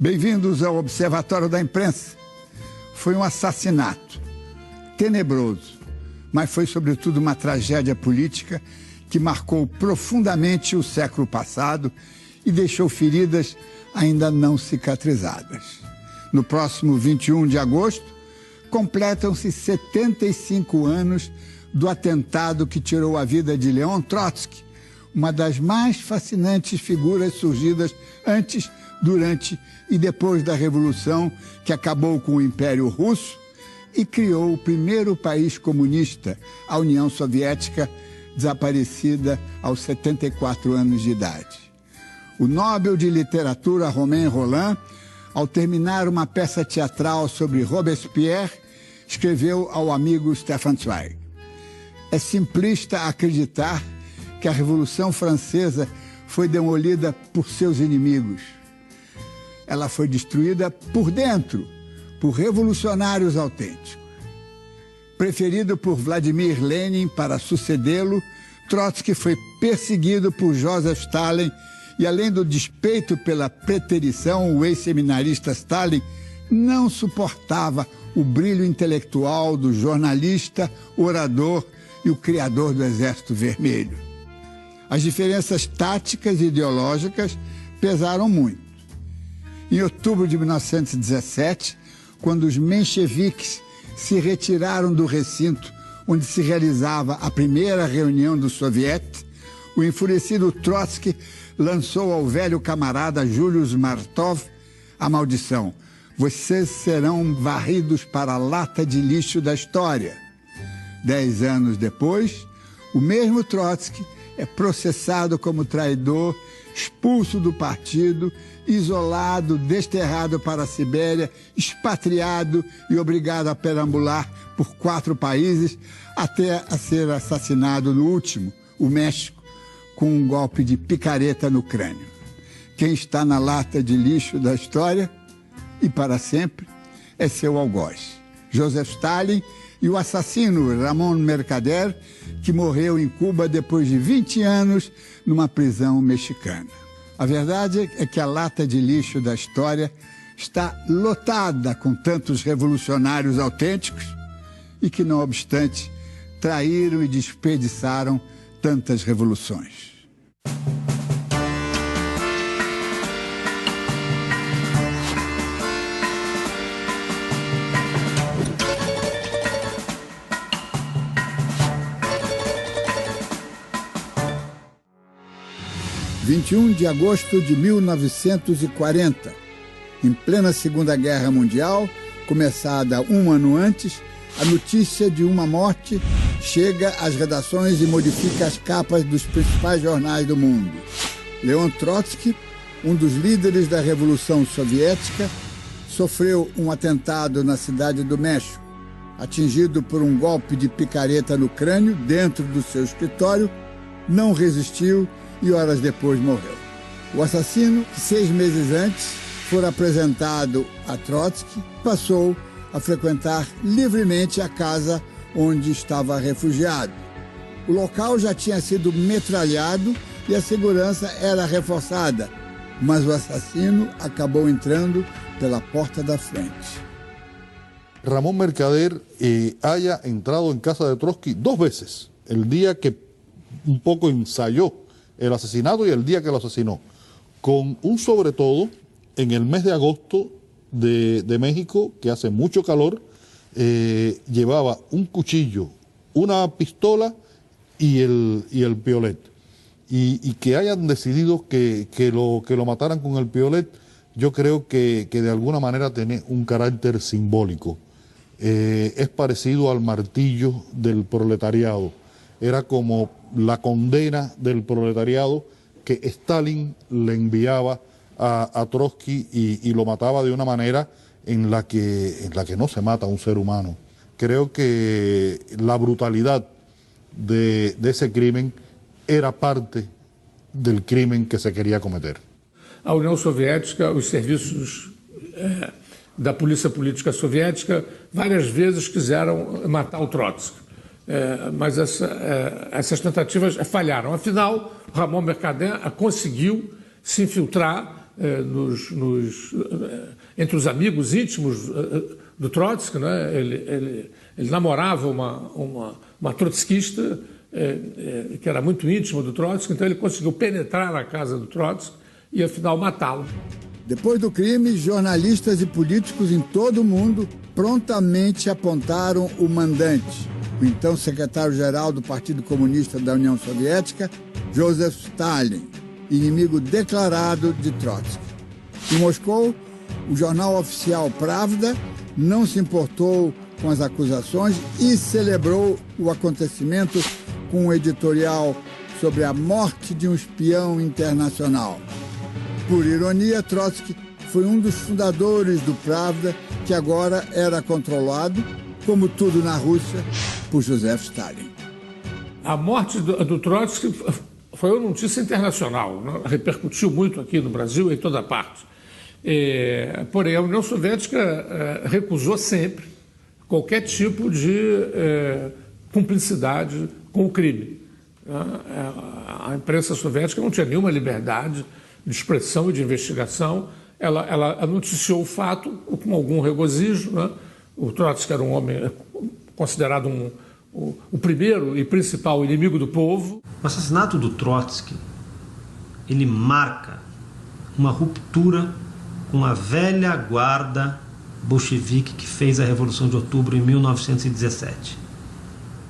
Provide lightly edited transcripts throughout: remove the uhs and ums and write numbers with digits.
Bem-vindos ao Observatório da Imprensa. Foi um assassinato tenebroso, mas foi sobretudo uma tragédia política que marcou profundamente o século passado e deixou feridas ainda não cicatrizadas. No próximo 21 de agosto, completam-se 75 anos do atentado que tirou a vida de Leon Trotsky, uma das mais fascinantes figuras surgidas antes, durante e depois da Revolução, que acabou com o Império Russo e criou o primeiro país comunista, a União Soviética, desaparecida aos 74 anos de idade. O Nobel de Literatura Romain Rolland, ao terminar uma peça teatral sobre Robespierre, escreveu ao amigo Stefan Zweig: é simplista acreditar que a Revolução Francesa foi demolida por seus inimigos. Ela foi destruída por dentro, por revolucionários autênticos. Preferido por Vladimir Lenin para sucedê-lo, Trotsky foi perseguido por Joseph Stalin e, além do despeito pela preterição, o ex-seminarista Stalin não suportava o brilho intelectual do jornalista, orador e o criador do Exército Vermelho. As diferenças táticas e ideológicas pesaram muito. Em outubro de 1917, quando os mencheviques se retiraram do recinto onde se realizava a primeira reunião do Soviet, o enfurecido Trotsky lançou ao velho camarada Julius Martov a maldição: vocês serão varridos para a lata de lixo da história. 10 anos depois, o mesmo Trotsky é processado como traidor, expulso do partido, isolado, desterrado para a Sibéria, expatriado e obrigado a perambular por 4 países até a ser assassinado no último, o México, com um golpe de picareta no crânio. Quem está na lata de lixo da história, e para sempre, é seu algoz, Joseph Stalin, e o assassino Ramón Mercader, que morreu em Cuba depois de 20 anos numa prisão mexicana. A verdade é que a lata de lixo da história está lotada com tantos revolucionários autênticos e que, não obstante, traíram e desperdiçaram tantas revoluções. – 21 de agosto de 1940, em plena Segunda Guerra Mundial, começada um ano antes, a notícia de uma morte chega às redações e modifica as capas dos principais jornais do mundo. Leon Trotsky, um dos líderes da Revolução Soviética, sofreu um atentado na cidade do México. Atingido por um golpe de picareta no crânio dentro do seu escritório, não resistiu e horas depois morreu. O assassino, que 6 meses antes fora apresentado a Trotsky, passou a frequentar livremente a casa onde estava refugiado. O local já tinha sido metralhado e a segurança era reforçada, mas o assassino acabou entrando pela porta da frente. Ramón Mercader haya entrado en casa de Trotsky 2 veces, el día que un poco ensayó el asesinato y el día que lo asesinó, con un sobre todo en el mes de agosto de México, que hace mucho calor, llevaba un cuchillo, una pistola y el piolet. Y que hayan decidido que lo mataran con el piolet, yo creo que de alguna manera tiene un carácter simbólico. Es parecido al martillo del proletariado. Era como la condena del proletariado que Stalin le enviaba a Trotsky y lo mataba de una manera en la que no se mata a un ser humano. Creo que la brutalidad de ese crimen era parte del crimen que se queria cometer. A União Soviética, os serviços da polícia política soviética, várias vezes quiseram matar o Trotsky. Mas essas tentativas falharam. Afinal, Ramón Mercader conseguiu se infiltrar entre os amigos íntimos do Trotsky, né? Ele namorava uma trotskista que era muito íntima do Trotsky, então ele conseguiu penetrar na casa do Trotsky e, afinal, matá-lo. Depois do crime, jornalistas e políticos em todo o mundo prontamente apontaram o mandante, o então secretário-geral do Partido Comunista da União Soviética, Joseph Stalin, inimigo declarado de Trotsky. Em Moscou, o jornal oficial Pravda não se importou com as acusações e celebrou o acontecimento com um editorial sobre a morte de um espião internacional. Por ironia, Trotsky foi um dos fundadores do Pravda, que agora era controlado, como tudo na Rússia, por Joseph Stalin. A morte do Trotsky foi uma notícia internacional, né? Repercutiu muito aqui no Brasil e em toda parte. Porém, a União Soviética recusou sempre qualquer tipo de cumplicidade com o crime. A imprensa soviética não tinha nenhuma liberdade de expressão e de investigação. Ela noticiou o fato com algum regozijo, né? O Trotsky era um homem considerado o primeiro e principal inimigo do povo. O assassinato do Trotsky, ele marca uma ruptura com a velha guarda bolchevique que fez a Revolução de Outubro em 1917.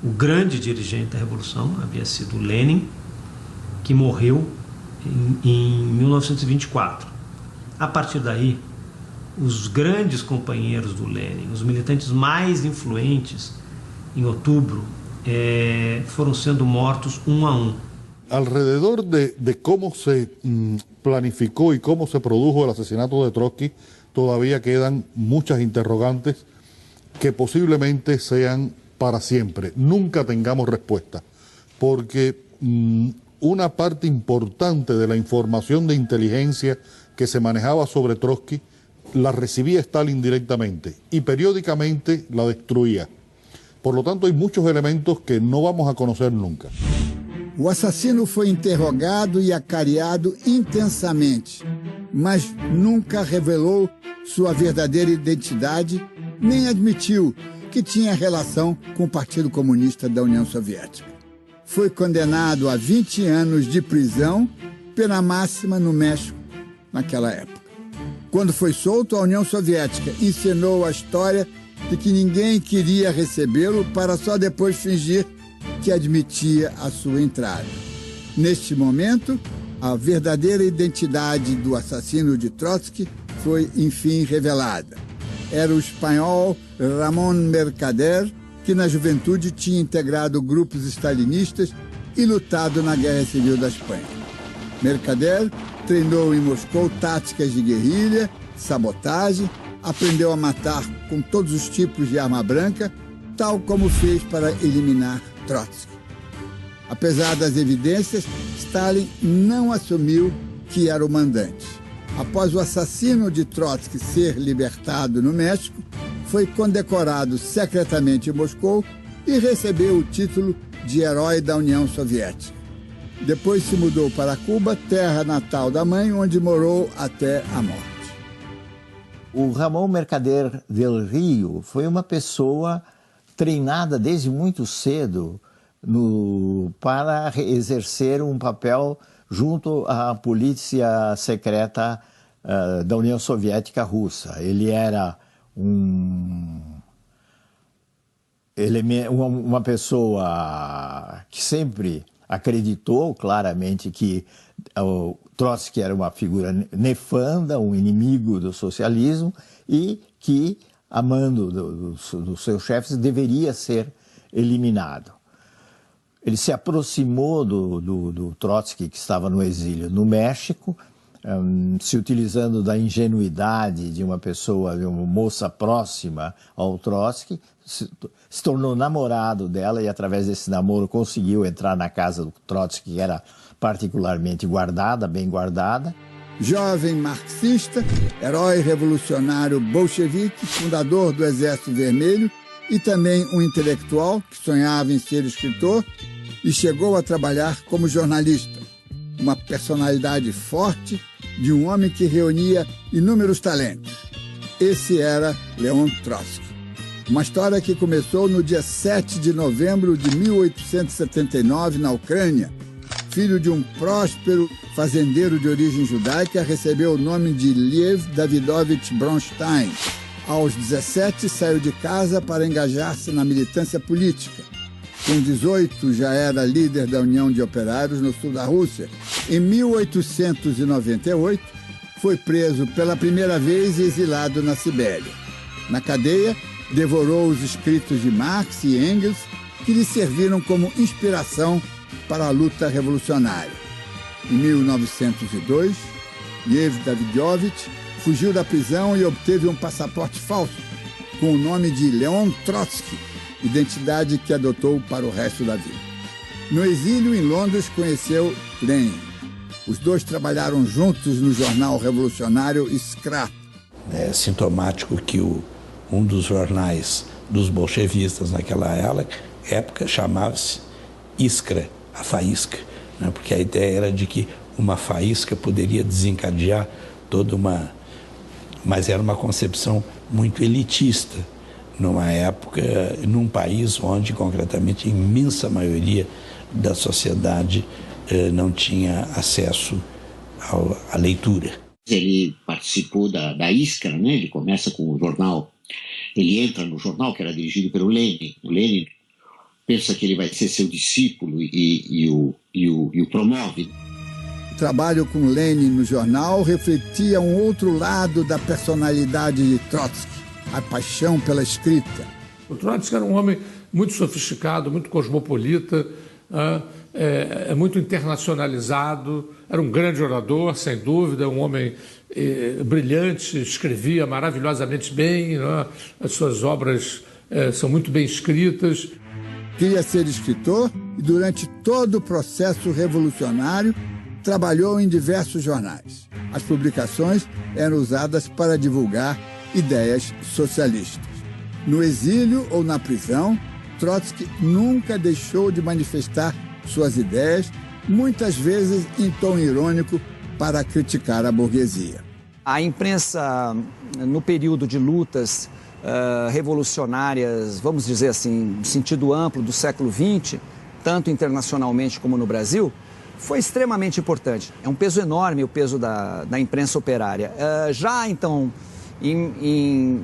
O grande dirigente da Revolução havia sido Lenin, que morreu em 1924. A partir daí, os grandes companheiros do Lenin, os militantes mais influentes em outubro, foram sendo mortos um a um. Alrededor de cómo se planificó y cómo se produjo el asesinato de Trotsky, todavía quedan muchas interrogantes que posiblemente sean para siempre. Nunca tengamos respuesta, porque una parte importante de la información de inteligencia que se manejaba sobre Trotsky la recibía Stalin directamente y periódicamente la destruía. Por lo tanto, hay muchos elementos que no vamos a conocer nunca. O assassino foi interrogado e acareado intensamente, mas nunca revelou sua verdadeira identidade, nem admitiu que tinha relação com o Partido Comunista da União Soviética. Foi condenado a 20 anos de prisão, pena máxima no México, naquela época. Quando foi solto, a União Soviética encenou a história de que ninguém queria recebê-lo para só depois fingir que admitia a sua entrada. Neste momento, a verdadeira identidade do assassino de Trotsky foi, enfim, revelada. Era o espanhol Ramón Mercader, que na juventude tinha integrado grupos stalinistas e lutado na Guerra Civil da Espanha. Mercader treinou em Moscou táticas de guerrilha, sabotagem, aprendeu a matar com todos os tipos de arma branca, tal como fez para eliminar Trotsky. Apesar das evidências, Stalin não assumiu que era o mandante. Após o assassino de Trotsky ser libertado no México, foi condecorado secretamente em Moscou e recebeu o título de Herói da União Soviética. Depois se mudou para Cuba, terra natal da mãe, onde morou até a morte. O Ramón Mercader del Rio foi uma pessoa treinada desde muito cedo para exercer um papel junto à polícia secreta da União Soviética Russa. Ele era uma pessoa que sempre acreditou claramente que o Trotsky era uma figura nefanda, um inimigo do socialismo e que, a mando dos seus chefes, deveria ser eliminado. Ele se aproximou do Trotsky, que estava no exílio no México, se utilizando da ingenuidade de uma pessoa, de uma moça próxima ao Trotsky, se tornou namorado dela e, através desse namoro, conseguiu entrar na casa do Trotsky, que era particularmente guardada, bem guardada. Jovem marxista, herói revolucionário bolchevique, fundador do Exército Vermelho e também um intelectual que sonhava em ser escritor e chegou a trabalhar como jornalista. Uma personalidade forte de um homem que reunia inúmeros talentos. Esse era Leon Trotsky. Uma história que começou no dia 7 de novembro de 1879, na Ucrânia. Filho de um próspero fazendeiro de origem judaica, recebeu o nome de Lev Davidovich Bronstein. Aos 17, saiu de casa para engajar-se na militância política. Com 18, já era líder da União de Operários no sul da Rússia. Em 1898, foi preso pela primeira vez e exilado na Sibéria. Na cadeia, devorou os escritos de Marx e Engels, que lhe serviram como inspiração para a luta revolucionária. Em 1902, Lev Davidovich fugiu da prisão e obteve um passaporte falso com o nome de Leon Trotsky, identidade que adotou para o resto da vida. No exílio em Londres, conheceu Lenin. Os dois trabalharam juntos no jornal revolucionário Iskra. É sintomático que um dos jornais dos bolchevistas naquela época chamava-se Iskra, a faísca, né? Porque a ideia era de que uma faísca poderia desencadear toda uma... Mas era uma concepção muito elitista, numa época, num país onde, concretamente, a imensa maioria da sociedade não tinha acesso à leitura. Ele participou da Iskra, né? Ele começa com o jornal, ele entra no jornal que era dirigido pelo Lenin. O Lenin pensa que ele vai ser seu discípulo e o promove. O trabalho com Lenin no jornal refletia um outro lado da personalidade de Trotsky, a paixão pela escrita. O Trotsky era um homem muito sofisticado, muito cosmopolita, muito internacionalizado, era um grande orador, sem dúvida, um homem brilhante, escrevia maravilhosamente bem, né? As suas obras são muito bem escritas. Queria ser escritor e, durante todo o processo revolucionário, trabalhou em diversos jornais. As publicações eram usadas para divulgar ideias socialistas. No exílio ou na prisão, Trotsky nunca deixou de manifestar suas ideias, muitas vezes em tom irônico, para criticar a burguesia. A imprensa, no período de lutas revolucionárias, vamos dizer assim, no sentido amplo do século XX, tanto internacionalmente como no Brasil, foi extremamente importante. É um peso enorme o peso da imprensa operária. Já, então, em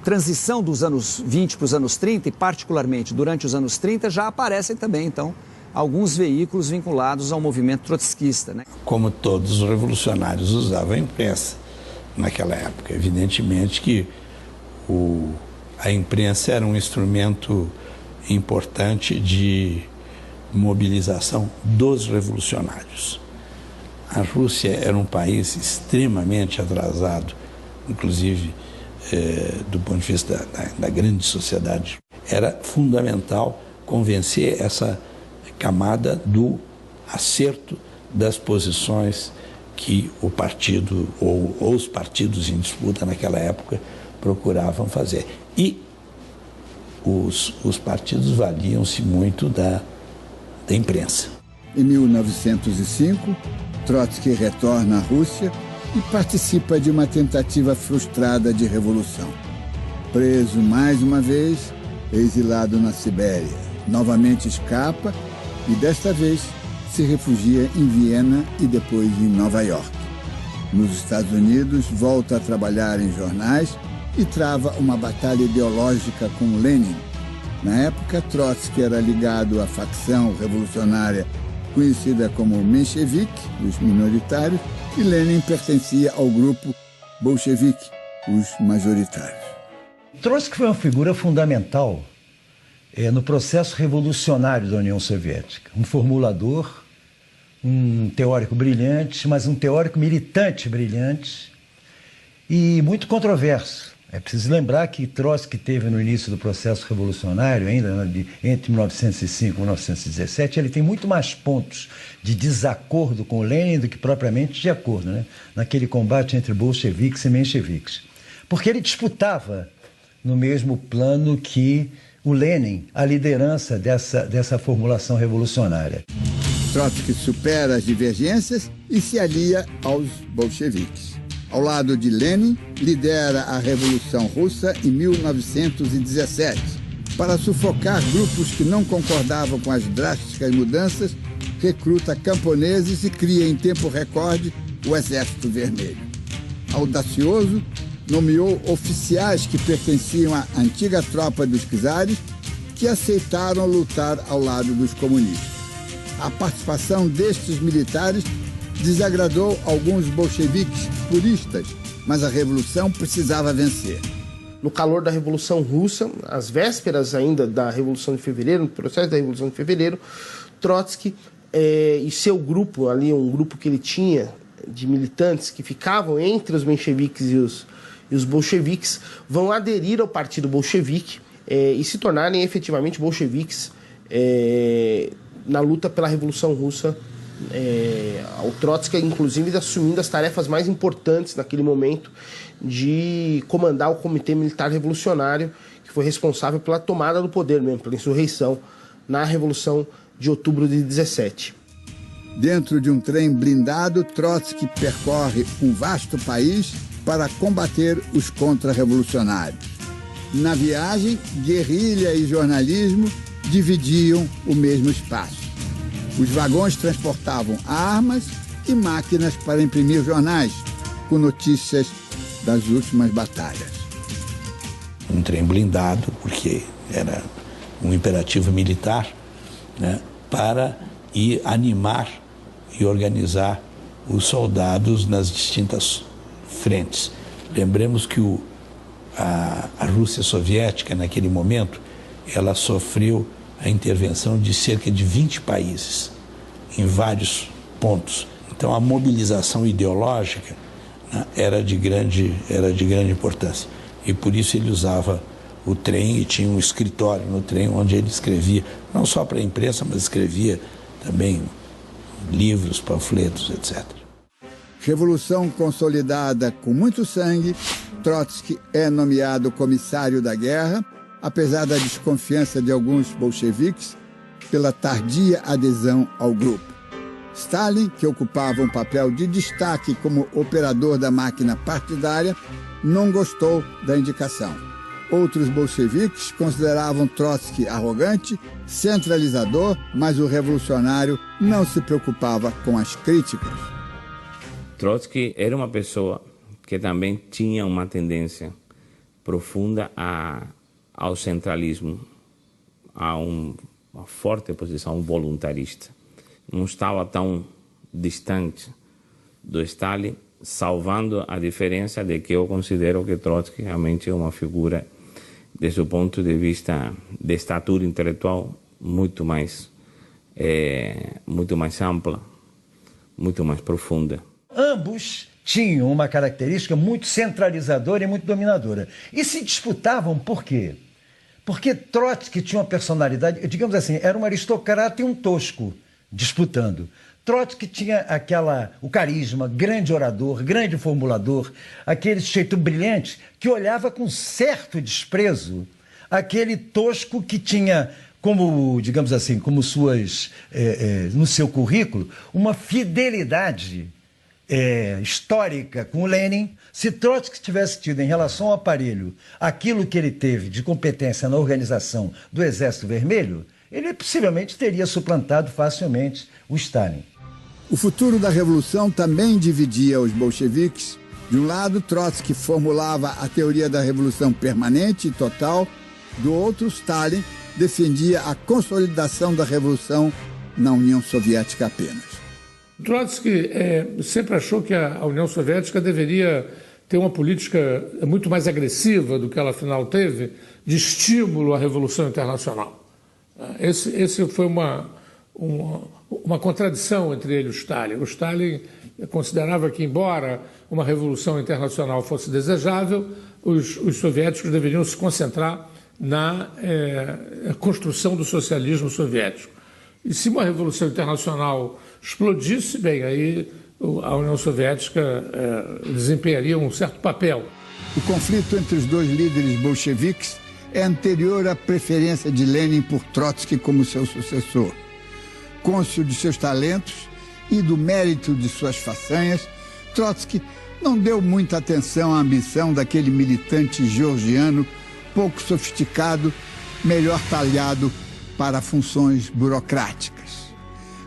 transição dos anos 20 para os anos 30, e particularmente durante os anos 30, já aparecem também, então, alguns veículos vinculados ao movimento trotskista, né? Como todos os revolucionários usavam a imprensa naquela época. Evidentemente que a imprensa era um instrumento importante de mobilização dos revolucionários. A Rússia era um país extremamente atrasado, inclusive do ponto de vista da grande sociedade. Era fundamental convencer essa camada do acerto das posições que o partido ou os partidos em disputa naquela época procuravam fazer. E os partidos valiam-se muito da imprensa. Em 1905, Trotsky retorna à Rússia e participa de uma tentativa frustrada de revolução. Preso mais uma vez, exilado na Sibéria. Novamente escapa e, desta vez, se refugia em Viena e depois em Nova York. Nos Estados Unidos, volta a trabalhar em jornais e trava uma batalha ideológica com Lenin. Na época, Trotsky era ligado à facção revolucionária conhecida como menchevique, os minoritários, e Lenin pertencia ao grupo bolchevique, os majoritários. Trotsky foi uma figura fundamental no processo revolucionário da União Soviética. Um formulador, um teórico brilhante, mas um teórico militante brilhante e muito controverso. É preciso lembrar que Trotsky teve no início do processo revolucionário, ainda entre 1905 e 1917, ele tem muito mais pontos de desacordo com Lenin do que propriamente de acordo, né? Naquele combate entre bolcheviques e mencheviques. Porque ele disputava no mesmo plano que o Lenin a liderança dessa formulação revolucionária. Trotsky supera as divergências e se alia aos bolcheviques. Ao lado de Lenin, lidera a Revolução Russa em 1917. Para sufocar grupos que não concordavam com as drásticas mudanças, recruta camponeses e cria em tempo recorde o Exército Vermelho. Audacioso, nomeou oficiais que pertenciam à antiga tropa dos czares, que aceitaram lutar ao lado dos comunistas. A participação destes militares desagradou alguns bolcheviques puristas, mas a revolução precisava vencer. No calor da Revolução Russa, às vésperas ainda da Revolução de Fevereiro, no processo da Revolução de Fevereiro, Trotsky e seu grupo, ali um grupo que ele tinha de militantes que ficavam entre os mencheviques e os bolcheviques, vão aderir ao Partido Bolchevique e se tornarem efetivamente bolcheviques na luta pela Revolução Russa. O Trotsky, inclusive, assumindo as tarefas mais importantes naquele momento de comandar o Comitê Militar Revolucionário, que foi responsável pela tomada do poder mesmo, pela insurreição na Revolução de Outubro de 17. Dentro de um trem blindado, Trotsky percorre um vasto país para combater os contra-revolucionários. Na viagem, guerrilha e jornalismo dividiam o mesmo espaço. Os vagões transportavam armas e máquinas para imprimir jornais com notícias das últimas batalhas. Um trem blindado, porque era um imperativo militar, né, para ir animar e organizar os soldados nas distintas frentes. Lembremos que a Rússia soviética, naquele momento, ela sofreu a intervenção de cerca de 20 países em vários pontos. Então a mobilização ideológica, né, era de grande importância. E por isso ele usava o trem e tinha um escritório no trem onde ele escrevia, não só para a imprensa, mas escrevia também livros, panfletos, etc. Revolução consolidada com muito sangue, Trotsky é nomeado comissário da guerra, apesar da desconfiança de alguns bolcheviques pela tardia adesão ao grupo. Stalin, que ocupava um papel de destaque como operador da máquina partidária, não gostou da indicação. Outros bolcheviques consideravam Trotsky arrogante, centralizador, mas o revolucionário não se preocupava com as críticas. Trotsky era uma pessoa que também tinha uma tendência profunda ao centralismo, a uma forte posição voluntarista. Não estava tão distante do Stalin, salvando a diferença de que eu considero que Trotsky realmente é uma figura, desde o ponto de vista de estatura intelectual, muito mais ampla, muito mais profunda. Ambos tinham uma característica muito centralizadora e muito dominadora. E se disputavam por quê? Porque Trotsky tinha uma personalidade, digamos assim, era um aristocrata e um tosco disputando. Trotsky tinha o carisma, grande orador, grande formulador, aquele jeito brilhante que olhava com certo desprezo aquele tosco que tinha como, digamos assim, como no seu currículo, uma fidelidade histórica com o Lenin. Se Trotsky tivesse tido em relação ao aparelho aquilo que ele teve de competência na organização do Exército Vermelho, ele possivelmente teria suplantado facilmente o Stalin. O futuro da Revolução também dividia os bolcheviques. De um lado, Trotsky formulava a teoria da revolução permanente e total. Do outro, Stalin defendia a consolidação da revolução na União Soviética apenas. Trotsky sempre achou que a União Soviética deveria ter uma política muito mais agressiva do que ela afinal teve, de estímulo à Revolução Internacional. Esse foi uma contradição entre ele e o Stalin. O Stalin considerava que, embora uma revolução internacional fosse desejável, os soviéticos deveriam se concentrar na construção do socialismo soviético. E se uma revolução internacional explodisse, bem, aí a União Soviética desempenharia um certo papel. O conflito entre os dois líderes bolcheviques é anterior à preferência de Lenin por Trotsky como seu sucessor. cônscio de seus talentos e do mérito de suas façanhas, Trotsky não deu muita atenção à ambição daquele militante georgiano pouco sofisticado, melhor talhado para funções burocráticas.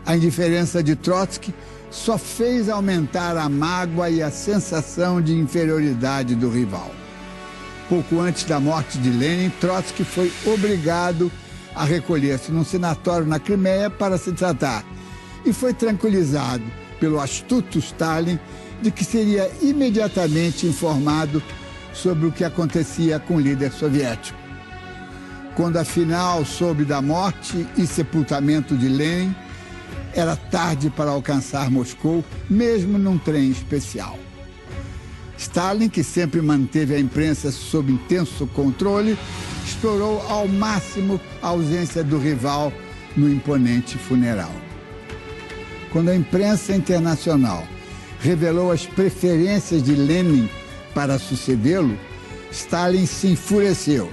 A indiferença de Trotsky só fez aumentar a mágoa e a sensação de inferioridade do rival. Pouco antes da morte de Lenin, Trotsky foi obrigado a recolher-se num sanatório na Crimeia para se tratar e foi tranquilizado pelo astuto Stalin de que seria imediatamente informado sobre o que acontecia com o líder soviético. Quando afinal soube da morte e sepultamento de Lenin, era tarde para alcançar Moscou, mesmo num trem especial. Stalin, que sempre manteve a imprensa sob intenso controle, explorou ao máximo a ausência do rival no imponente funeral. Quando a imprensa internacional revelou as preferências de Lenin para sucedê-lo, Stalin se enfureceu.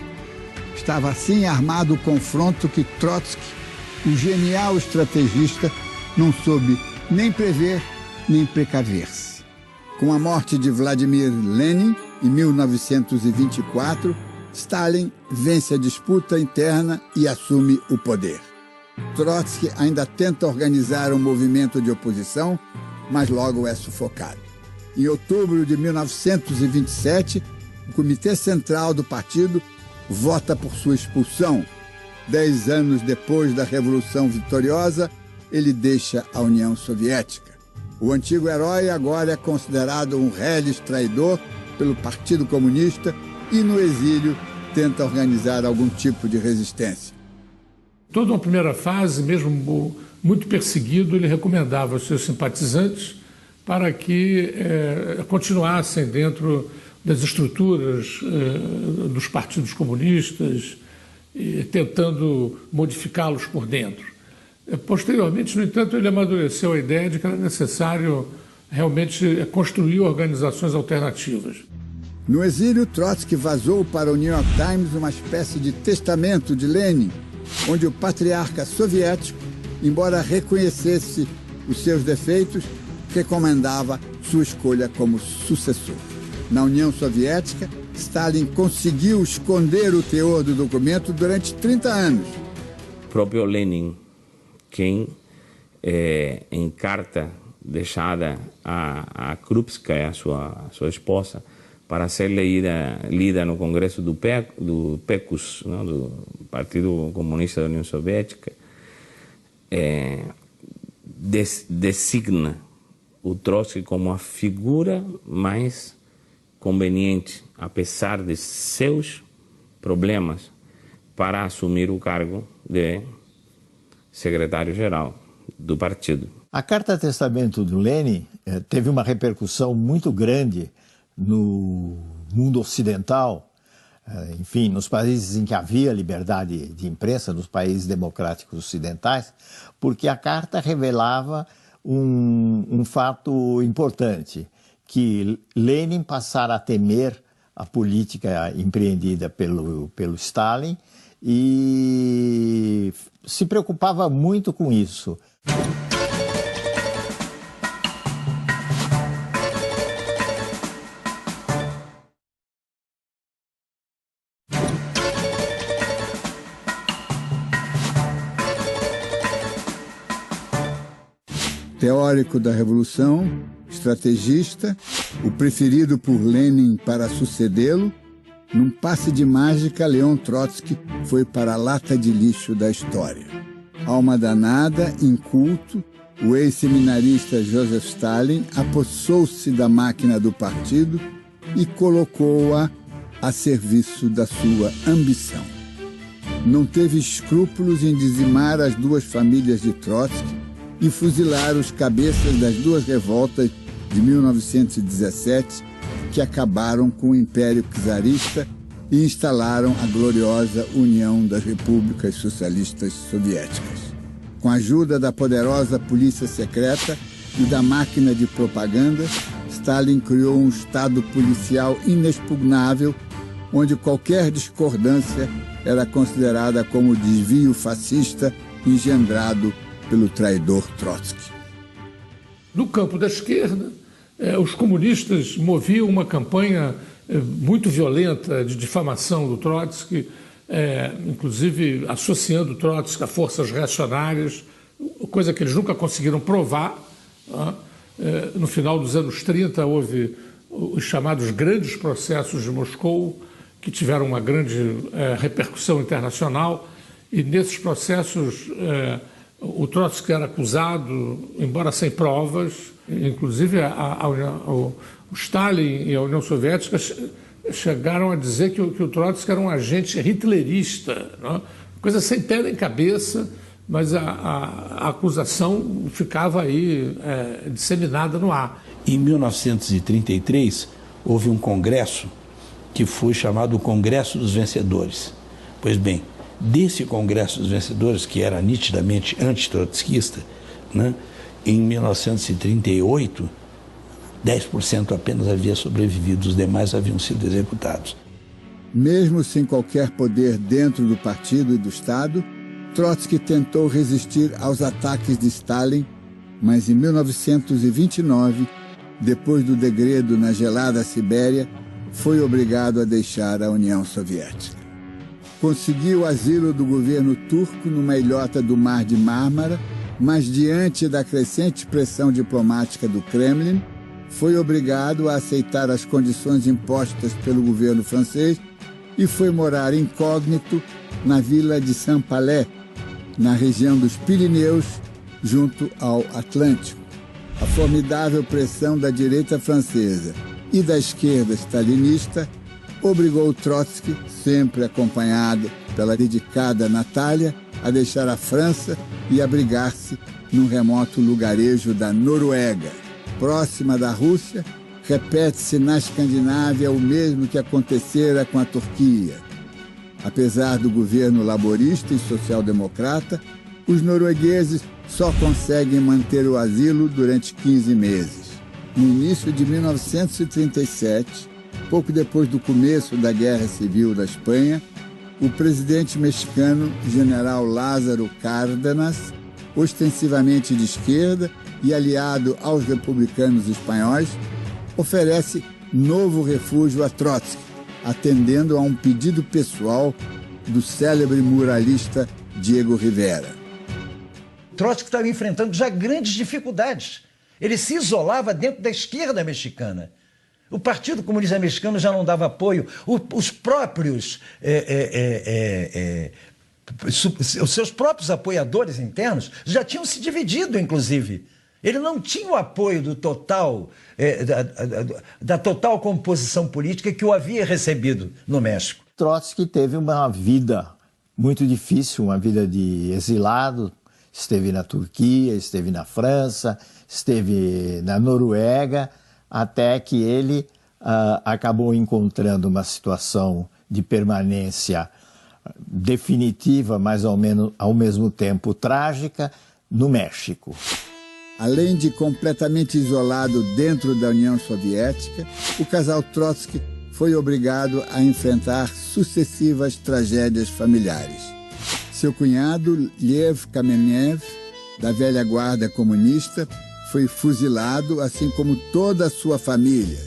Estava assim armado o confronto que Trotsky, o genial estrategista, não soube nem prever nem precaver-se. Com a morte de Vladimir Lenin, em 1924, Stalin vence a disputa interna e assume o poder. Trotsky ainda tenta organizar um movimento de oposição, mas logo é sufocado. Em outubro de 1927, o Comitê Central do partido vota por sua expulsão. 10 anos depois da Revolução Vitoriosa, ele deixa a União Soviética. O antigo herói agora é considerado um reles traidor pelo Partido Comunista e, no exílio, tenta organizar algum tipo de resistência. Toda uma primeira fase, mesmo muito perseguido, ele recomendava aos seus simpatizantes para que continuassem dentro das estruturas dos partidos comunistas, tentando modificá-los por dentro. Posteriormente, no entanto, ele amadureceu a ideia de que era necessário realmente construir organizações alternativas. No exílio, Trotsky vazou para o New York Times uma espécie de testamento de Lenin, onde o patriarca soviético, embora reconhecesse os seus defeitos, recomendava sua escolha como sucessor. Na União Soviética, Stalin conseguiu esconder o teor do documento durante 30 anos. O próprio Lenin, quem, em carta deixada a Krupskaya, a sua esposa, para ser lida no Congresso do PECUS, não, do Partido Comunista da União Soviética, designa o Trotsky como a figura mais conveniente, apesar de seus problemas, para assumir o cargo de secretário-geral do partido. A Carta Testamento do Lenin teve uma repercussão muito grande no mundo ocidental, enfim, nos países em que havia liberdade de imprensa, nos países democráticos ocidentais, porque a carta revelava um fato importante, que Lenin passara a temer a política empreendida pelo Stalin e se preocupava muito com isso. Teórico da Revolução, estrategista, o preferido por Lenin para sucedê-lo, num passe de mágica, Leon Trotsky foi para a lata de lixo da história. Alma danada, inculto, o ex-seminarista Joseph Stalin apossou-se da máquina do partido e colocou-a a serviço da sua ambição. Não teve escrúpulos em dizimar as duas famílias de Trotsky e fuzilar os cabeças das duas revoltas de 1917 que acabaram com o Império Czarista e instalaram a gloriosa União das Repúblicas Socialistas Soviéticas. Com a ajuda da poderosa polícia secreta e da máquina de propaganda, Stalin criou um estado policial inexpugnável, onde qualquer discordância era considerada como desvio fascista engendrado pelo traidor Trotsky. No campo da esquerda, os comunistas moviam uma campanha muito violenta de difamação do Trotsky, inclusive associando o Trotsky a forças reacionárias, coisa que eles nunca conseguiram provar. No final dos anos 30 houve os chamados grandes processos de Moscou, que tiveram uma grande repercussão internacional, e nesses processos o Trotsky era acusado, embora sem provas, inclusive o Stalin e a União Soviética chegaram a dizer que o Trotsky era um agente hitlerista, não é? Coisa sem pé nem cabeça, mas a acusação ficava aí disseminada no ar. Em 1933, houve um congresso que foi chamado o Congresso dos Vencedores. Pois bem, desse Congresso dos Vencedores, que era nitidamente antitrotskista, né, em 1938, 10% apenas havia sobrevivido, os demais haviam sido executados. Mesmo sem qualquer poder dentro do partido e do Estado, Trotsky tentou resistir aos ataques de Stalin, mas em 1929, depois do degredo na gelada Sibéria, foi obrigado a deixar a União Soviética. Conseguiu asilo do governo turco numa ilhota do Mar de Mármara, mas diante da crescente pressão diplomática do Kremlin, foi obrigado a aceitar as condições impostas pelo governo francês e foi morar incógnito na vila de Saint-Palais, na região dos Pirineus, junto ao Atlântico. A formidável pressão da direita francesa e da esquerda stalinista obrigou Trotsky, sempre acompanhado pela dedicada Natália, a deixar a França e abrigar-se num remoto lugarejo da Noruega. Próxima da Rússia, repete-se na Escandinávia o mesmo que acontecera com a Turquia. Apesar do governo laborista e social-democrata, os noruegueses só conseguem manter o asilo durante 15 meses. No início de 1937, pouco depois do começo da Guerra Civil da Espanha, o presidente mexicano, general Lázaro Cárdenas, ostensivamente de esquerda e aliado aos republicanos espanhóis, oferece novo refúgio a Trotsky, atendendo a um pedido pessoal do célebre muralista Diego Rivera. Trotsky estava enfrentando já grandes dificuldades. Ele se isolava dentro da esquerda mexicana. O Partido Comunista Mexicano já não dava apoio. Os próprios os seus próprios apoiadores internos já tinham se dividido, inclusive. Ele não tinha o apoio do total, da total composição política que o havia recebido no México. Trotsky teve uma vida muito difícil, uma vida de exilado. Esteve na Turquia, esteve na França, esteve na Noruega, até que ele acabou encontrando uma situação de permanência definitiva, mas ao mesmo tempo trágica, no México. Além de completamente isolado dentro da União Soviética, o casal Trotsky foi obrigado a enfrentar sucessivas tragédias familiares. Seu cunhado, Lev Kamenev, da velha guarda comunista, foi fuzilado, assim como toda a sua família.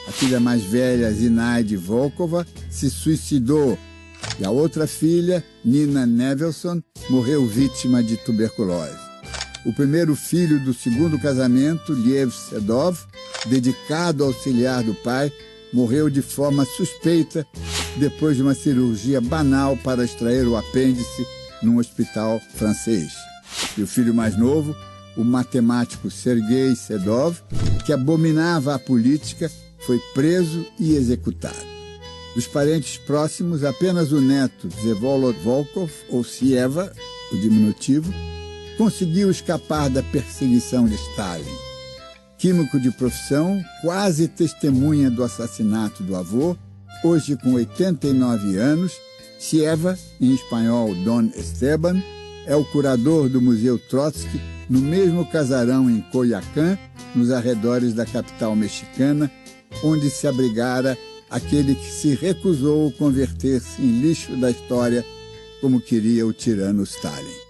A filha mais velha, Zinaide Volkova, se suicidou e a outra filha, Nina Nevelson, morreu vítima de tuberculose. O primeiro filho do segundo casamento, Liev Sedov, dedicado a auxiliar do pai, morreu de forma suspeita depois de uma cirurgia banal para extrair o apêndice num hospital francês. E o filho mais novo, o matemático Sergei Sedov, que abominava a política, foi preso e executado. Dos parentes próximos, apenas o neto, Vsevolod Volkov, ou Sieva, o diminutivo, conseguiu escapar da perseguição de Stalin. Químico de profissão, quase testemunha do assassinato do avô, hoje com 89 anos, Sieva, em espanhol Don Esteban, é o curador do Museu Trotsky, no mesmo casarão em Coyoacán, nos arredores da capital mexicana, onde se abrigara aquele que se recusou a converter-se em lixo da história, como queria o tirano Stalin.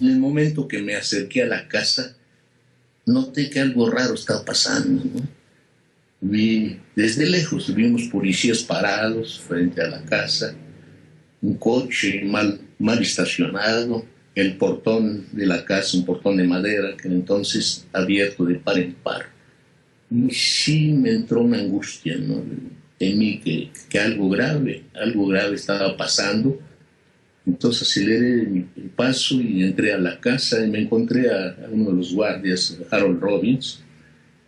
En el momento que me acerqué a la casa, noté que algo raro estaba pasando, ¿no? Vi, desde lejos, vimos policías parados frente a la casa, un coche mal estacionado, el portón de la casa, un portón de madera que entonces abierto de par en par. Y sí me entró una angustia, ¿no? Temí que algo grave estaba pasando. Entonces aceleré el paso y entré a la casa y me encontré a uno de los guardias, Harold Robbins,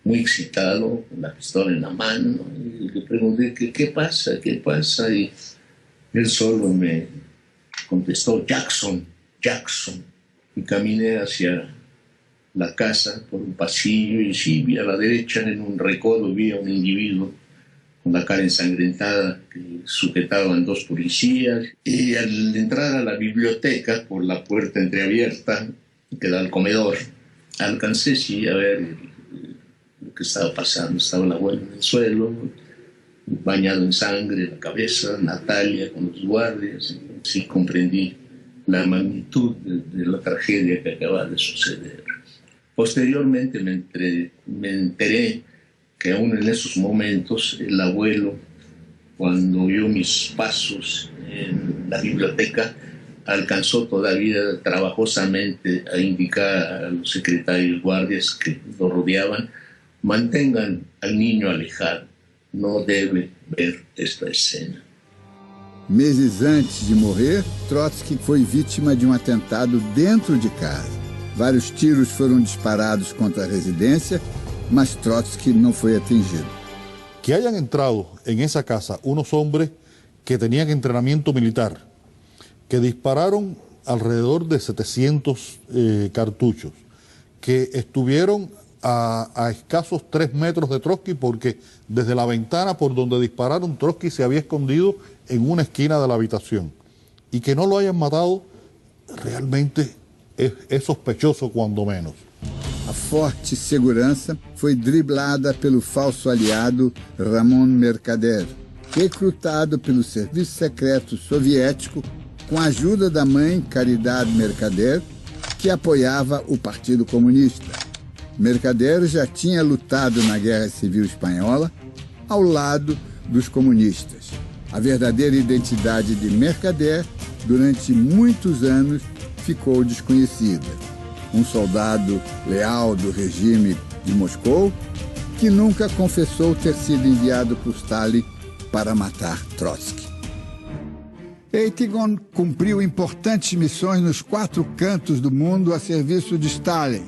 muy excitado, con la pistola en la mano. Y le pregunté, ¿qué pasa? ¿Qué pasa? Y él solo me contestó, Jackson. Y caminé hacia la casa por un pasillo y sí, vi a la derecha en un recodo, vi a un individuo con la cara ensangrentada que sujetaban dos policías. Y al entrar a la biblioteca por la puerta entreabierta que da al comedor, alcancé sí a ver lo que estaba pasando. Estaba el abuelo en el suelo, bañado en sangre, la cabeza, Natalia con los guardias. Sí comprendí la magnitud de la tragedia que acaba de suceder. Posteriormente me enteré que aún en esos momentos el abuelo, cuando oyó mis pasos en la biblioteca, alcanzó todavía trabajosamente a indicar a los secretarios guardias que lo rodeaban, mantengan al niño alejado, no debe ver esta escena. Meses antes de morrer, Trotsky foi vítima de um atentado dentro de casa. Vários tiros foram disparados contra a residência, mas Trotsky não foi atingido. Que hayan entrado en esa casa unos hombres que tenían entrenamiento militar, que dispararon alrededor de 700 cartuchos, que estuvieron a escasos 3 metros de Trotsky, porque desde la ventana por donde dispararon, Trotsky se había escondido en una esquina de la habitación, y que no lo hayan matado realmente es sospechoso cuando menos. A forte segurança foi driblada pelo falso aliado Ramon Mercader, recrutado pelo serviço secreto soviético com a ajuda da mãe Caridad Mercader, que apoiava o Partido Comunista. Mercader já tinha lutado na Guerra Civil Espanhola ao lado dos comunistas. A verdadeira identidade de Mercader, durante muitos anos, ficou desconhecida. Um soldado leal do regime de Moscou, que nunca confessou ter sido enviado por Stalin para matar Trotsky. Eitigon cumpriu importantes missões nos 4 cantos do mundo a serviço de Stalin,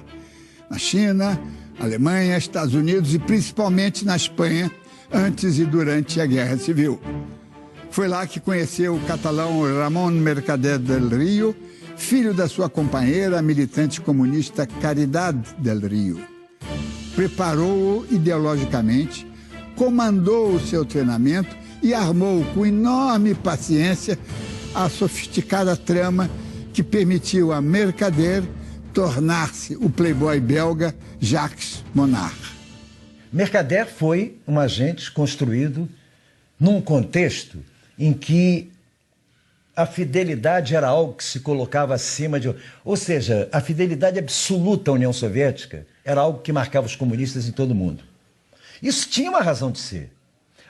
na China, Alemanha, Estados Unidos e principalmente na Espanha, antes e durante a Guerra Civil. Foi lá que conheceu o catalão Ramon Mercader del Rio, filho da sua companheira, a militante comunista Caridad del Rio. Preparou-o ideologicamente, comandou o seu treinamento e armou com enorme paciência a sofisticada trama que permitiu a Mercader tornar-se o playboy belga Jacques Monard. Mercader foi um agente construído num contexto em que a fidelidade era algo que se colocava acima de... Ou seja, a fidelidade absoluta à União Soviética era algo que marcava os comunistas em todo o mundo. Isso tinha uma razão de ser.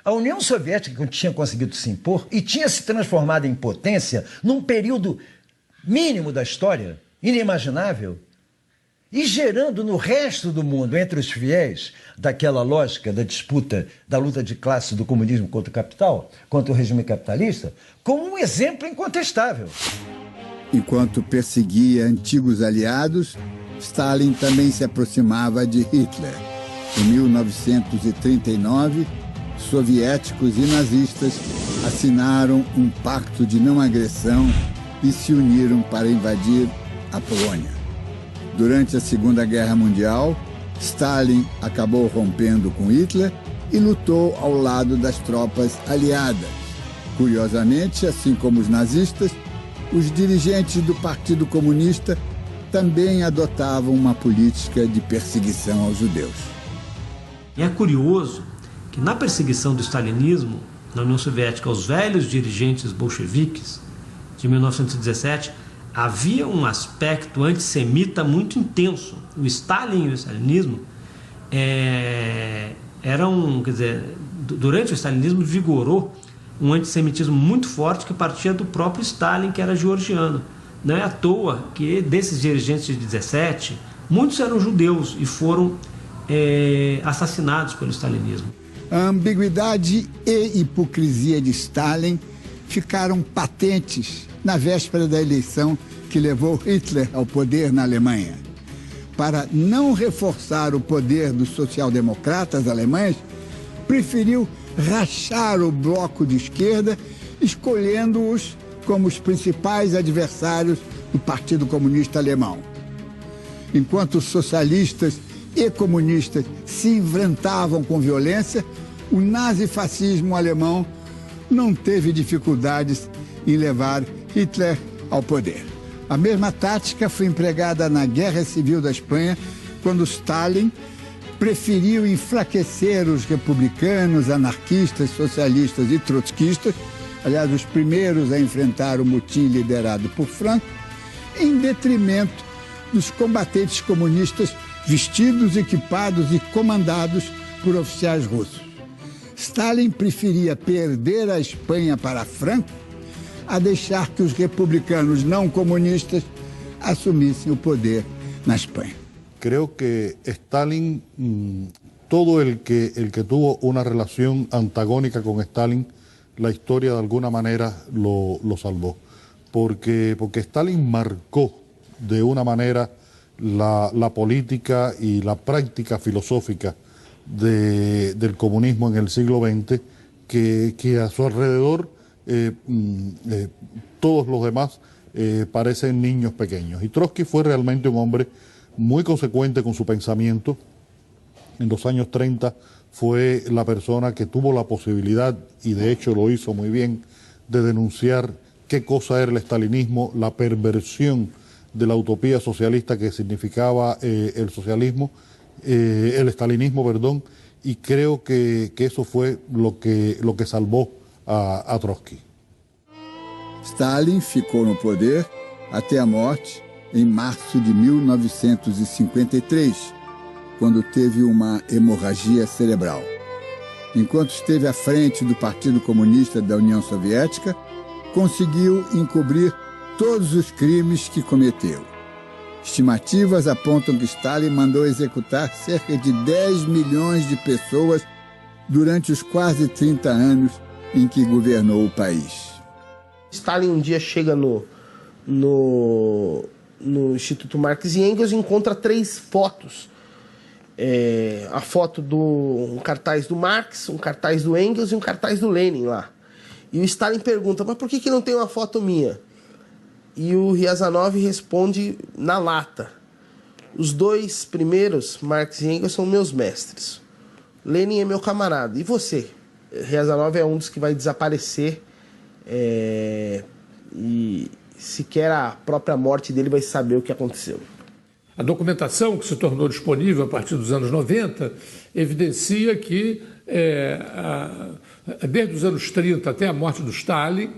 A União Soviética tinha conseguido se impor e tinha se transformado em potência num período mínimo da história, inimaginável, e gerando no resto do mundo, entre os fiéis daquela lógica da disputa, da luta de classe do comunismo contra o capital, contra o regime capitalista, como um exemplo incontestável. Enquanto perseguia antigos aliados, Stalin também se aproximava de Hitler. Em 1939, soviéticos e nazistas assinaram um pacto de não agressão e se uniram para invadir a Polônia. Durante a Segunda Guerra Mundial, Stalin acabou rompendo com Hitler e lutou ao lado das tropas aliadas. Curiosamente, assim como os nazistas, os dirigentes do Partido Comunista também adotavam uma política de perseguição aos judeus. E é curioso que na perseguição do stalinismo na União Soviética aos velhos dirigentes bolcheviques de 1917, havia um aspecto antissemita muito intenso. O Stalin e o stalinismo eram, quer dizer, durante o stalinismo vigorou um antissemitismo muito forte que partia do próprio Stalin, que era georgiano. Não é à toa que desses dirigentes de 17, muitos eram judeus e foram assassinados pelo stalinismo. A ambiguidade e hipocrisia de Stalin ficaram patentes na véspera da eleição que levou Hitler ao poder na Alemanha. Para não reforçar o poder dos social-democratas alemães, preferiu rachar o bloco de esquerda, escolhendo-os como os principais adversários do Partido Comunista Alemão. Enquanto socialistas e comunistas se enfrentavam com violência, o nazifascismo alemão não teve dificuldades em levar Hitler ao poder. A mesma tática foi empregada na Guerra Civil da Espanha, quando Stalin preferiu enfraquecer os republicanos, anarquistas, socialistas e trotskistas, aliás, os primeiros a enfrentar o motim liderado por Franco, em detrimento dos combatentes comunistas vestidos, equipados e comandados por oficiais russos. Stalin preferia perder a Espanha para Franco a deixar que os republicanos não comunistas assumissem o poder na Espanha. Creo que Stalin, todo el que tuvo una relación antagónica con Stalin, la historia de alguna manera lo salvó. Porque Stalin marcó de una manera la política y la práctica filosófica del comunismo en el siglo XX, que a su alrededor todos los demás parecen niños pequeños. Y Trotsky fue realmente un hombre muy consecuente con su pensamiento. En los años 30 fue la persona que tuvo la posibilidad, y de hecho lo hizo muy bien, de denunciar qué cosa era el estalinismo, la perversión de la utopía socialista que significaba el socialismo, el estalinismo, perdón, y creo que eso fue lo que salvou a Trotsky. Stalin ficou no poder até a morte em março de 1953, quando teve uma hemorragia cerebral. Enquanto esteve à frente do Partido Comunista da União Soviética, conseguiu encobrir todos os crimes que cometeu. Estimativas apontam que Stalin mandou executar cerca de 10 milhões de pessoas durante os quase 30 anos em que governou o país. Stalin um dia chega no Instituto Marx e Engels e encontra 3 fotos. A foto um cartaz do Marx, um cartaz do Engels e um cartaz do Lenin lá. E o Stalin pergunta, mas por que não tem uma foto minha? E o Riazanov responde na lata. Os 2 primeiros, Marx e Engels, são meus mestres. Lenin é meu camarada. E você? Riazanov é um dos que vai desaparecer e sequer a própria morte dele vai saber o que aconteceu. A documentação que se tornou disponível a partir dos anos 90 evidencia que, desde os anos 30 até a morte do Stalin,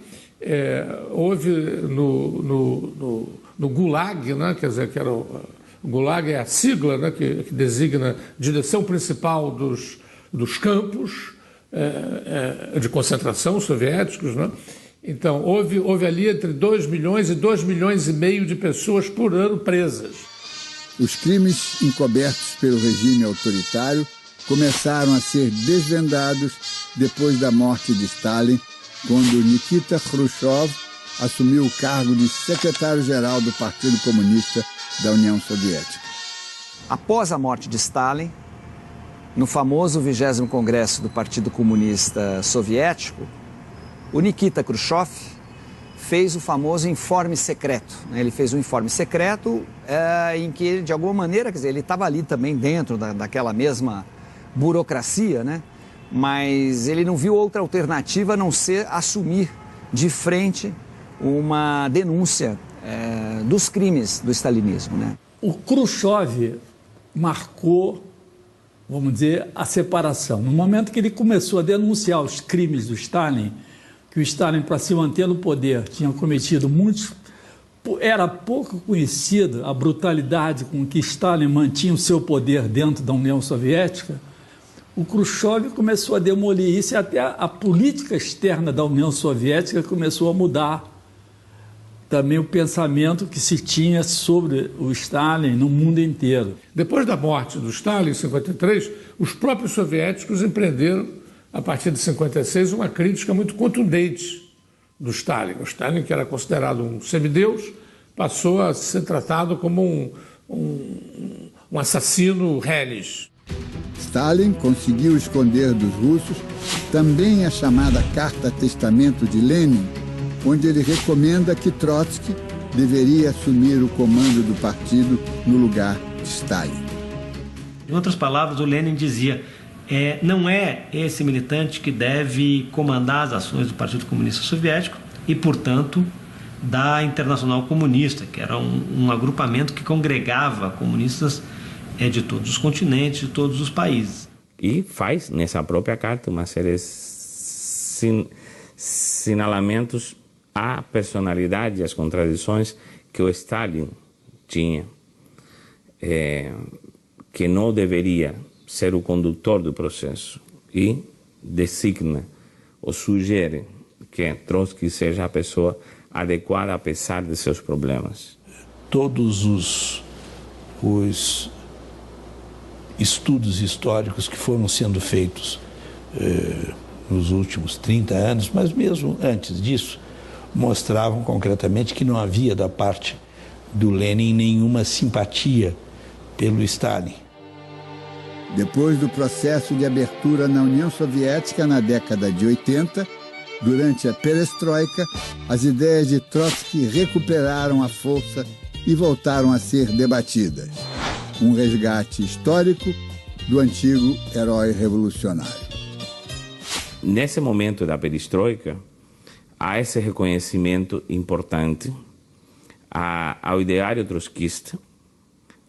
houve no Gulag, né, quer dizer, que era o Gulag é a sigla, né, que designa direção principal dos campos de concentração soviéticos, né? Então, houve ali entre 2 milhões e 2 milhões e meio de pessoas por ano presas. Os crimes encobertos pelo regime autoritário começaram a ser desvendados depois da morte de Stalin, quando Nikita Khrushchev assumiu o cargo de secretário-geral do Partido Comunista da União Soviética. Após a morte de Stalin, no famoso 20º Congresso do Partido Comunista Soviético, o Nikita Khrushchev fez o famoso informe secreto. Ele fez um informe secreto em que, de alguma maneira, quer dizer, ele estava ali também dentro daquela mesma burocracia, né? Mas ele não viu outra alternativa a não ser assumir de frente uma denúncia dos crimes do stalinismo, né? O Khrushchev marcou, vamos dizer, a separação. No momento que ele começou a denunciar os crimes do Stalin, que o Stalin, para se manter no poder, tinha cometido muitos era pouco conhecida a brutalidade com que Stalin mantinha o seu poder dentro da União Soviética, o Khrushchev começou a demolir isso e até a política externa da União Soviética começou a mudar também o pensamento que se tinha sobre o Stalin no mundo inteiro. Depois da morte do Stalin, em 1953, os próprios soviéticos empreenderam, a partir de 1956, uma crítica muito contundente do Stalin. O Stalin, que era considerado um semideus, passou a ser tratado como um assassino reles. Stalin conseguiu esconder dos russos também a chamada Carta Testamento de Lenin, onde ele recomenda que Trotsky deveria assumir o comando do partido no lugar de Stalin. Em outras palavras, o Lenin dizia: não é esse militante que deve comandar as ações do Partido Comunista Soviético e, portanto, da Internacional Comunista, que era um agrupamento que congregava comunistas de todos os continentes, de todos os países. E faz, nessa própria carta, uma série de sinalamentos à personalidade e às contradições que o Stalin tinha, que não deveria ser o condutor do processo, e designa ou sugere que Trotsky seja a pessoa adequada apesar de seus problemas. Todos os estudos históricos que foram sendo feitos nos últimos 30 anos, mas mesmo antes disso, mostravam concretamente que não havia da parte do Lenin nenhuma simpatia pelo Stalin. Depois do processo de abertura na União Soviética na década de 80, durante a perestroika, as ideias de Trotsky recuperaram a força e voltaram a ser debatidas. Um resgate histórico do antigo herói revolucionário. Nesse momento da perestroika, há esse reconhecimento importante ao ideário trotskista,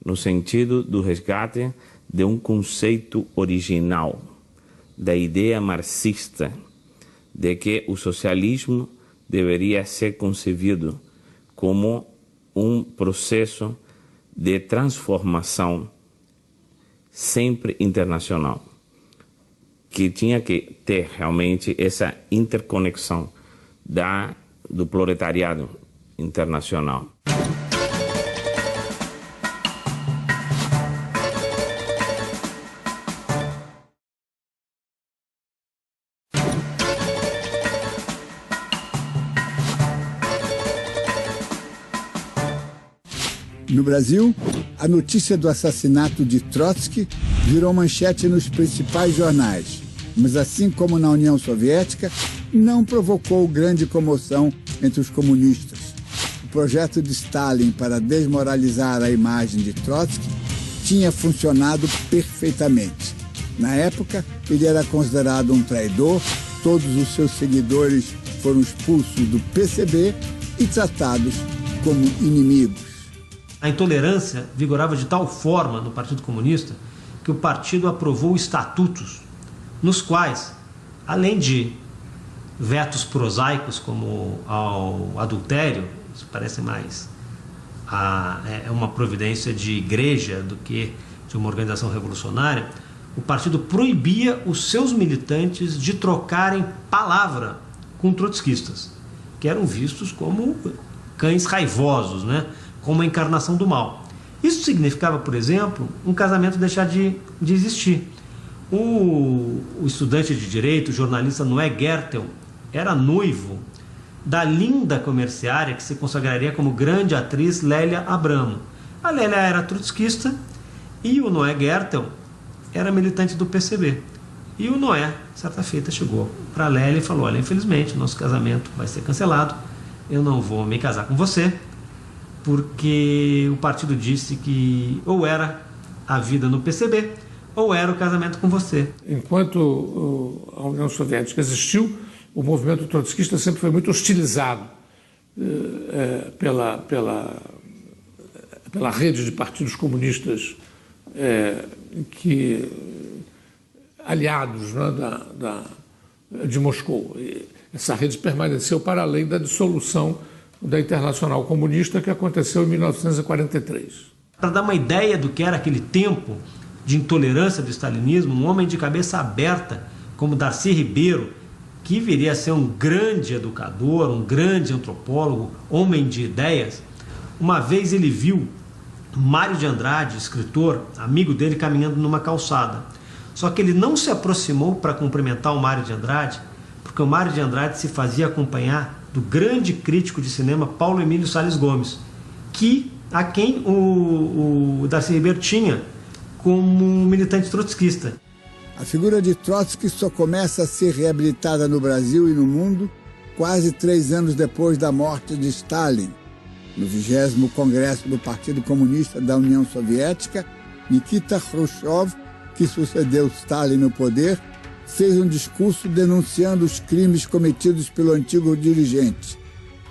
no sentido do resgate de um conceito original, da ideia marxista, de que o socialismo deveria ser concebido como um processo de transformação sempre internacional, que tinha que ter realmente essa interconexão do proletariado internacional. No Brasil, a notícia do assassinato de Trotsky virou manchete nos principais jornais, mas assim como na União Soviética, não provocou grande comoção entre os comunistas. O projeto de Stalin para desmoralizar a imagem de Trotsky tinha funcionado perfeitamente. Na época, ele era considerado um traidor, todos os seus seguidores foram expulsos do PCB e tratados como inimigos. A intolerância vigorava de tal forma no Partido Comunista que o partido aprovou estatutos nos quais, além de vetos prosaicos como ao adultério, isso parece mais uma providência de igreja do que de uma organização revolucionária, o partido proibia os seus militantes de trocarem palavra com trotskistas, que eram vistos como cães raivosos, né? Como a encarnação do mal. Isso significava, por exemplo, um casamento deixar de existir. O estudante de direito, o jornalista Noé Gertel, era noivo da linda comerciária que se consagraria como grande atriz Lélia Abramo. A Lélia era trotskista e o Noé Gertel era militante do PCB. E o Noé, certa feita, chegou para a Lélia e falou: olha, infelizmente, nosso casamento vai ser cancelado, eu não vou me casar com você, porque o partido disse que ou era a vida no PCB ou era o casamento com você. Enquanto a União Soviética existiu, o movimento trotskista sempre foi muito hostilizado pela rede de partidos comunistas aliados, né, de Moscou. Essa rede permaneceu para além da dissolução da Internacional Comunista, que aconteceu em 1943. Para dar uma ideia do que era aquele tempo de intolerância do stalinismo, um homem de cabeça aberta como Darcy Ribeiro, que viria a ser um grande educador, um grande antropólogo, homem de ideias, uma vez ele viu Mário de Andrade, escritor, amigo dele, caminhando numa calçada. Só que ele não se aproximou para cumprimentar o Mário de Andrade, porque o Mário de Andrade se fazia acompanhar do grande crítico de cinema Paulo Emílio Salles Gomes, a quem o Darcy Ribeiro tinha como militante trotskista. A figura de Trotsky só começa a ser reabilitada no Brasil e no mundo quase 3 anos depois da morte de Stalin. No 20º Congresso do Partido Comunista da União Soviética, Nikita Khrushchev, que sucedeu Stalin no poder, fez um discurso denunciando os crimes cometidos pelo antigo dirigente.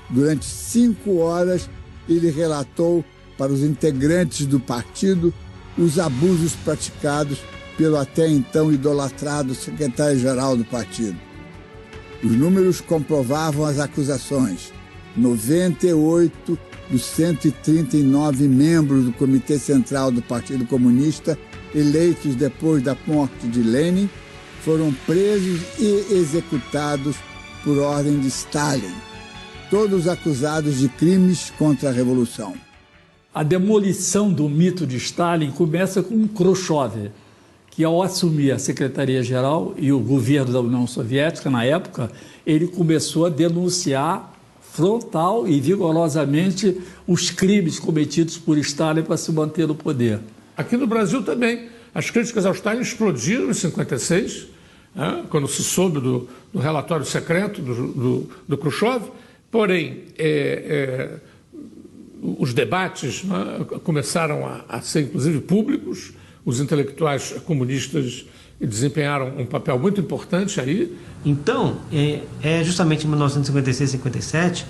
Durante 5 horas, ele relatou para os integrantes do partido os abusos praticados pelo até então idolatrado secretário-geral do partido. Os números comprovavam as acusações. 98 dos 139 membros do Comitê Central do Partido Comunista, eleitos depois da morte de Lenin, foram presos e executados por ordem de Stalin, todos acusados de crimes contra a Revolução. A demolição do mito de Stalin começa com Khrushchev, que ao assumir a Secretaria-Geral e o governo da União Soviética, na época, ele começou a denunciar frontal e vigorosamente os crimes cometidos por Stalin para se manter no poder. Aqui no Brasil também, as críticas ao Stalin explodiram em 1956, quando se soube do relatório secreto do Khrushchev, porém, os debates começaram a ser, inclusive, públicos. Os intelectuais comunistas desempenharam um papel muito importante aí. Então, é justamente em 1956 e 57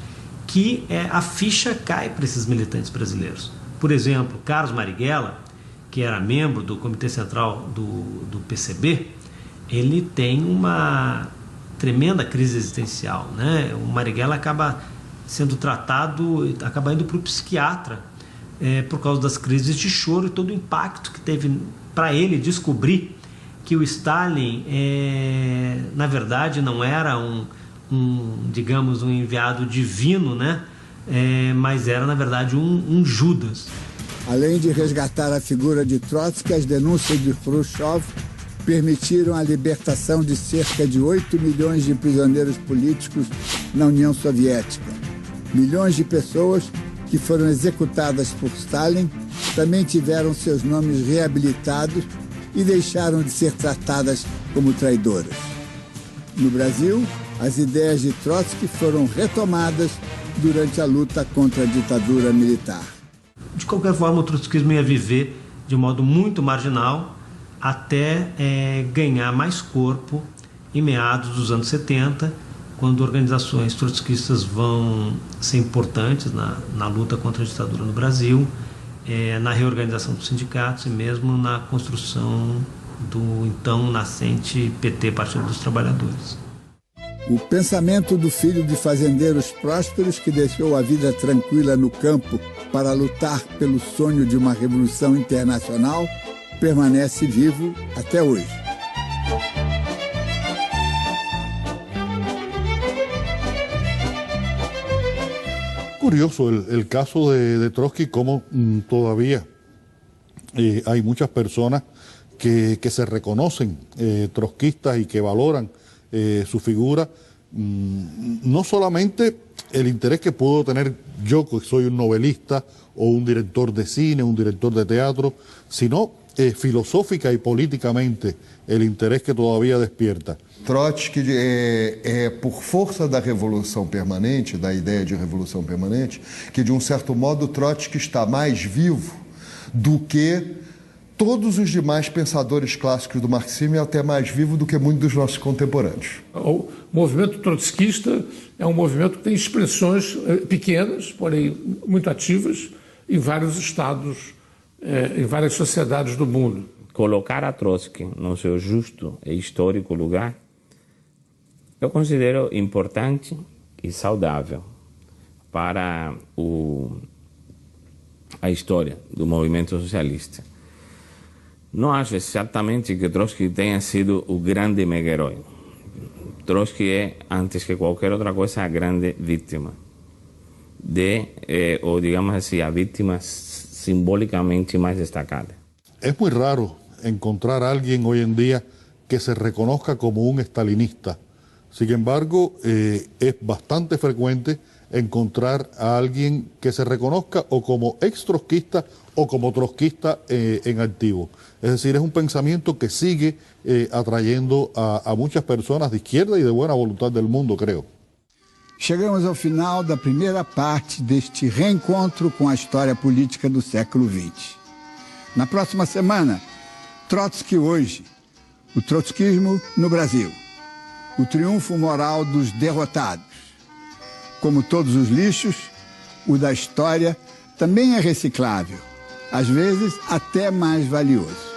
que a ficha cai para esses militantes brasileiros. Por exemplo, Carlos Marighella, que era membro do Comitê Central do PCB, ele tem uma tremenda crise existencial, né? O Marighella acaba sendo tratado, acaba indo para o psiquiatra por causa das crises de choro e todo o impacto que teve para ele descobrir que o Stalin, na verdade, não era digamos, um enviado divino, né? Mas era, na verdade, um Judas. Além de resgatar a figura de Trotsky, as denúncias de Khrushchev permitiram a libertação de cerca de 8 milhões de prisioneiros políticos na União Soviética. Milhões de pessoas que foram executadas por Stalin também tiveram seus nomes reabilitados e deixaram de ser tratadas como traidoras. No Brasil, as ideias de Trotsky foram retomadas durante a luta contra a ditadura militar. De qualquer forma, o trotskismo ia viver de modo muito marginal até ganhar mais corpo em meados dos anos 70, quando organizações trotskistas vão ser importantes na luta contra a ditadura no Brasil, na reorganização dos sindicatos e mesmo na construção do então nascente PT, Partido dos Trabalhadores. O pensamento do filho de fazendeiros prósperos que deixou a vida tranquila no campo para lutar pelo sonho de uma revolução internacional permanece vivo até hoje. Curioso el caso de Trotsky, como todavía hay muchas personas que se reconocen trotskistas y que valoran su figura, no solamente el interés que puedo tener yo, que soy un novelista o un director de cine, un director de teatro, sino filosófica y políticamente el interés que todavía despierta. Trotsky por força da revolução permanente, da ideia de revolução permanente, que de certo modo Trotsky está mais vivo do que todos os demais pensadores clássicos do marxismo e até mais vivo do que muitos dos nossos contemporâneos. O movimento trotskista é um movimento que tem expressões pequenas, porém muito ativas, em vários estados, em várias sociedades do mundo. Colocar a Trotsky no seu justo e histórico lugar, eu considero importante e saudável, para a história do movimento socialista. Não acho exatamente que Trotsky tenha sido o grande mega-herói. Trotsky é, antes que qualquer outra coisa, a grande vítima. Ou digamos assim, a vítima simbolicamente mais destacada. Es muy raro encontrar a alguien hoy en día que se reconozca como un estalinista. Sin embargo, es bastante frecuente encontrar a alguien que se reconozca o como ex-trotskista o como trotskista en activo. Es decir, es un pensamiento que sigue atrayendo a muchas personas de izquierda y de buena voluntad del mundo, creo. Chegamos ao final da primeira parte deste reencontro com a história política do século XX. Na próxima semana, Trotsky hoje, o trotskismo no Brasil, o triunfo moral dos derrotados. Como todos os lixos, o da história também é reciclável, às vezes até mais valioso.